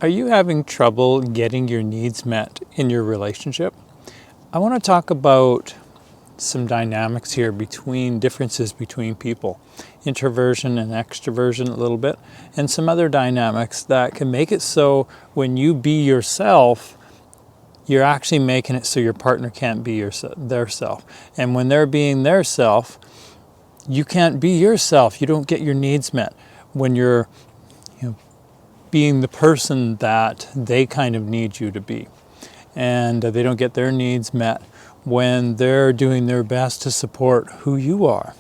Are you having trouble getting your needs met in your relationship? I want to talk about some dynamics here between differences between people, introversion and extroversion a little bit, and some other dynamics that can make it so when you be yourself, you're actually making it so your partner can't be their self. And when they're being their self, you can't be yourself. You don't get your needs met when you're being the person that they kind of need you to be. And they don't get their needs met when they're doing their best to support who you are.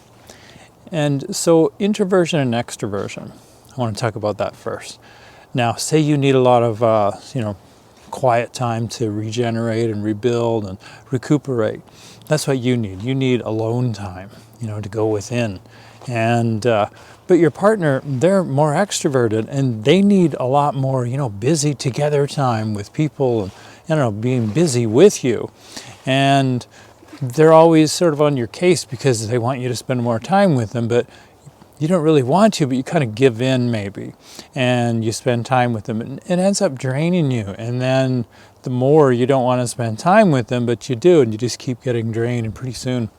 And so introversion and extroversion, I want to talk about that first. Now, say you need a lot of, quiet time to regenerate and rebuild and recuperate. That's what you need. You need alone time, to go within. And but your partner, they're more extroverted and they need a lot more, busy together time with people and, being busy with you. And they're always sort of on your case because they want you to spend more time with them, but you don't really want to, but you kind of give in maybe, and you spend time with them. And it ends up draining you. And then the more you don't want to spend time with them, but you do, and you just keep getting drained, and pretty soon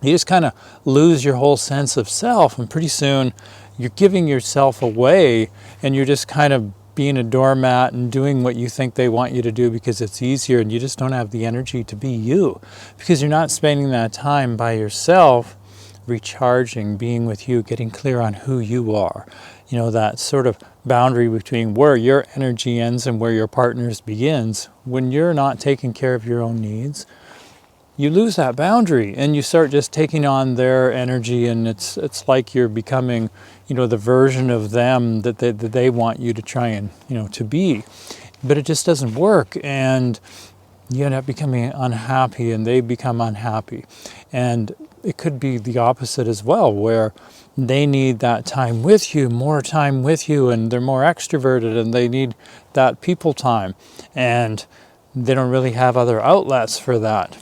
you just kind of lose your whole sense of self, and pretty soon you're giving yourself away, and you're just kind of being a doormat and doing what you think they want you to do because it's easier, and you just don't have the energy to be you because you're not spending that time by yourself, recharging, being with you, getting clear on who you are. That sort of boundary between where your energy ends and where your partner's begins. When you're not taking care of your own needs, you lose that boundary and you start just taking on their energy, and it's like you're becoming, the version of them that they want you to try and, to be. But it just doesn't work, and you end up becoming unhappy and they become unhappy. And it could be the opposite as well, where they need that time with you, more time with you, and they're more extroverted and they need that people time, and they don't really have other outlets for that.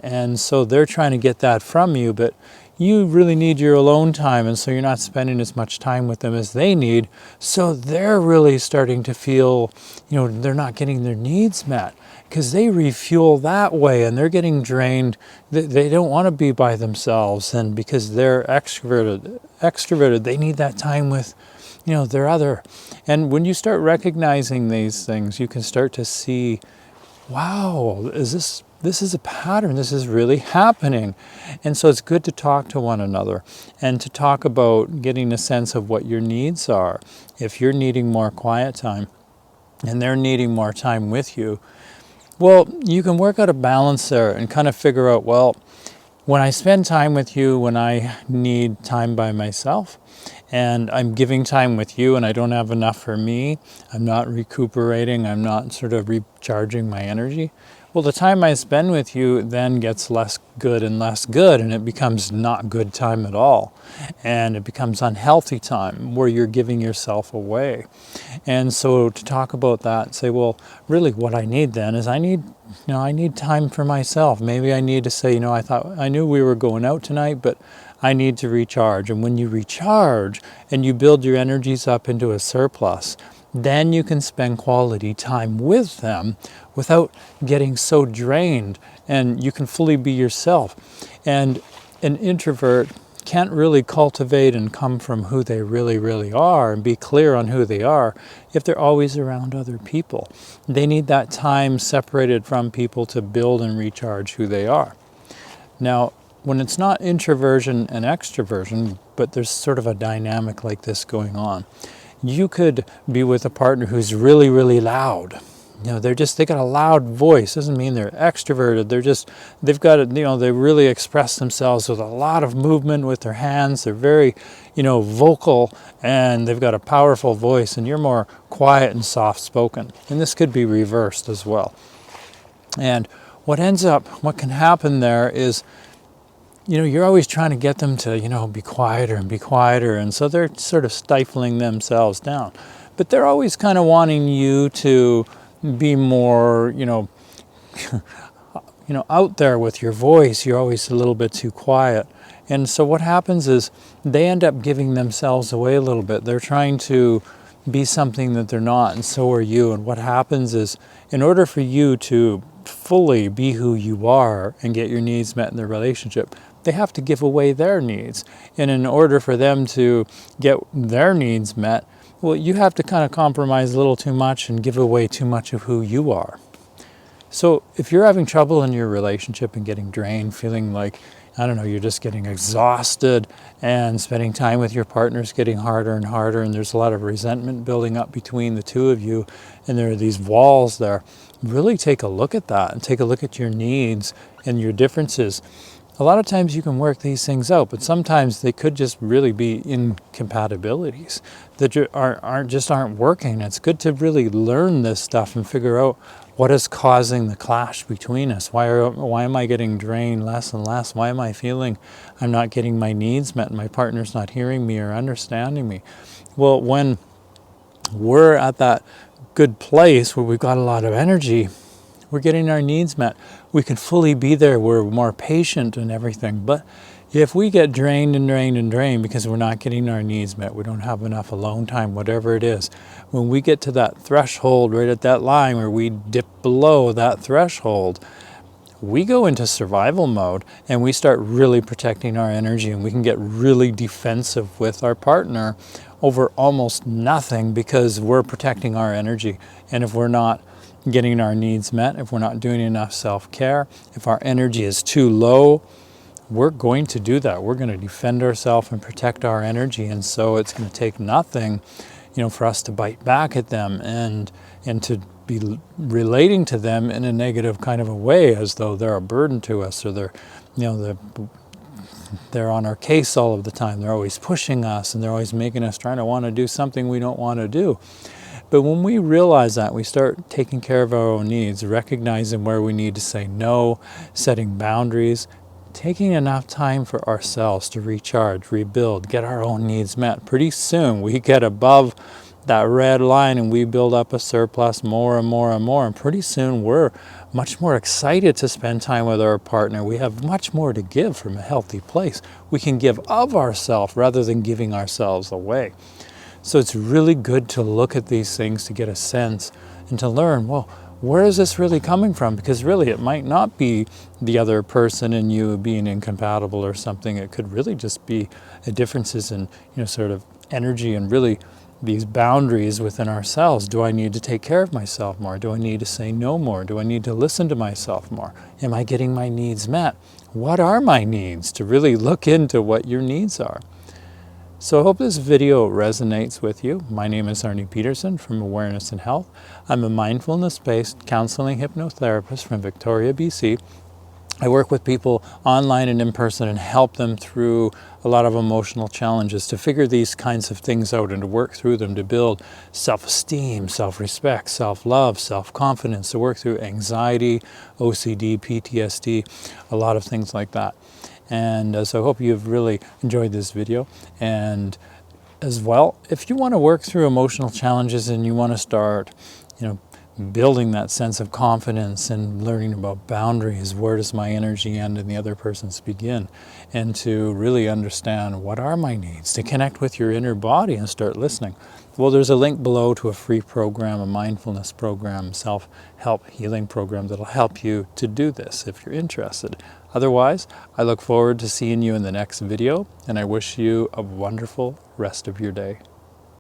And so they're trying to get that from you, but you really need your alone time, and so you're not spending as much time with them as they need. So they're really starting to feel, they're not getting their needs met because they refuel that way, and they're getting drained. They don't want to be by themselves, and because they're extroverted, they need that time with, their other. And when you start recognizing these things, you can start to see, wow, this is a pattern. This is really happening. And so it's good to talk to one another and to talk about getting a sense of what your needs are. If you're needing more quiet time and they're needing more time with you, well, you can work out a balance there and kind of figure out, well, when I spend time with you, when I need time by myself, and I'm giving time with you and I don't have enough for me, I'm not recuperating, I'm not sort of recharging my energy, well, the time I spend with you then gets less good, and it becomes not good time at all. And it becomes unhealthy time where you're giving yourself away. And so to talk about that, say, well, really what I need then is I need time for myself. Maybe I need to say, I knew we were going out tonight, but I need to recharge. And when you recharge and you build your energies up into a surplus, then you can spend quality time with them without getting so drained, and you can fully be yourself. And an introvert can't really cultivate and come from who they really, really are and be clear on who they are if they're always around other people. They need that time separated from people to build and recharge who they are. Now, when it's not introversion and extroversion, but there's sort of a dynamic like this going on, you could be with a partner who's really, really loud. They got a loud voice. Doesn't mean they're extroverted. They've got it, they really express themselves with a lot of movement with their hands. They're very, vocal, and they've got a powerful voice, and you're more quiet and soft-spoken. And this could be reversed as well. And what can happen there is, you're always trying to get them to, be quieter and be quieter. And so they're sort of stifling themselves down. But they're always kind of wanting you to be more, out there with your voice. You're always a little bit too quiet. And so what happens is they end up giving themselves away a little bit. They're trying to be something that they're not, and so are you. And what happens is, in order for you to fully be who you are and get your needs met in the relationship, they have to give away their needs. And in order for them to get their needs met, well, you have to kind of compromise a little too much and give away too much of who you are. So if you're having trouble in your relationship and getting drained, feeling like, I don't know, you're just getting exhausted, and spending time with your partner's getting harder and harder, and there's a lot of resentment building up between the two of you, and there are these walls there, really take a look at that and take a look at your needs and your differences. A lot of times you can work these things out, but sometimes they could just really be incompatibilities that aren't working. It's good to really learn this stuff and figure out what is causing the clash between us. Why am I getting drained less and less? Why am I feeling I'm not getting my needs met and my partner's not hearing me or understanding me? Well, when we're at that good place where we've got a lot of energy, we're getting our needs met, we can fully be there, we're more patient and everything. But if we get drained and drained and drained because we're not getting our needs met, we don't have enough alone time, whatever it is, when we get to that threshold, right at that line where we dip below that threshold, we go into survival mode and we start really protecting our energy, and we can get really defensive with our partner over almost nothing because we're protecting our energy. And if we're not getting our needs met, if we're not doing enough self-care, if our energy is too low, we're going to do that. We're going to defend ourselves and protect our energy. And so it's going to take nothing, for us to bite back at them and to be relating to them in a negative kind of a way, as though they're a burden to us, or they're on our case all of the time. They're always pushing us, and they're always making us trying to want to do something we don't want to do. But when we realize that, we start taking care of our own needs, recognizing where we need to say no, setting boundaries, taking enough time for ourselves to recharge, rebuild, get our own needs met. Pretty soon we get above that red line and we build up a surplus more and more and more. And pretty soon we're much more excited to spend time with our partner. We have much more to give from a healthy place. We can give of ourselves rather than giving ourselves away. So it's really good to look at these things to get a sense and to learn, well, where is this really coming from? Because really it might not be the other person and you being incompatible or something. It could really just be differences in, sort of energy and really these boundaries within ourselves. Do I need to take care of myself more? Do I need to say no more? Do I need to listen to myself more? Am I getting my needs met? What are my needs? To really look into what your needs are. So I hope this video resonates with you. My name is Arne Pedersen from Awareness and Health. I'm a mindfulness-based counseling hypnotherapist from Victoria, BC. I work with people online and in person and help them through a lot of emotional challenges to figure these kinds of things out and to work through them, to build self-esteem, self-respect, self-love, self-confidence, to work through anxiety, OCD, PTSD, a lot of things like that. And so I hope you've really enjoyed this video. And as well, if you want to work through emotional challenges and you want to start, building that sense of confidence and learning about boundaries, where does my energy end and the other person's begin, and to really understand what are my needs, to connect with your inner body and start listening. Well, there's a link below to a free program, a mindfulness program, self-help healing program that'll help you to do this if you're interested. Otherwise, I look forward to seeing you in the next video, and I wish you a wonderful rest of your day.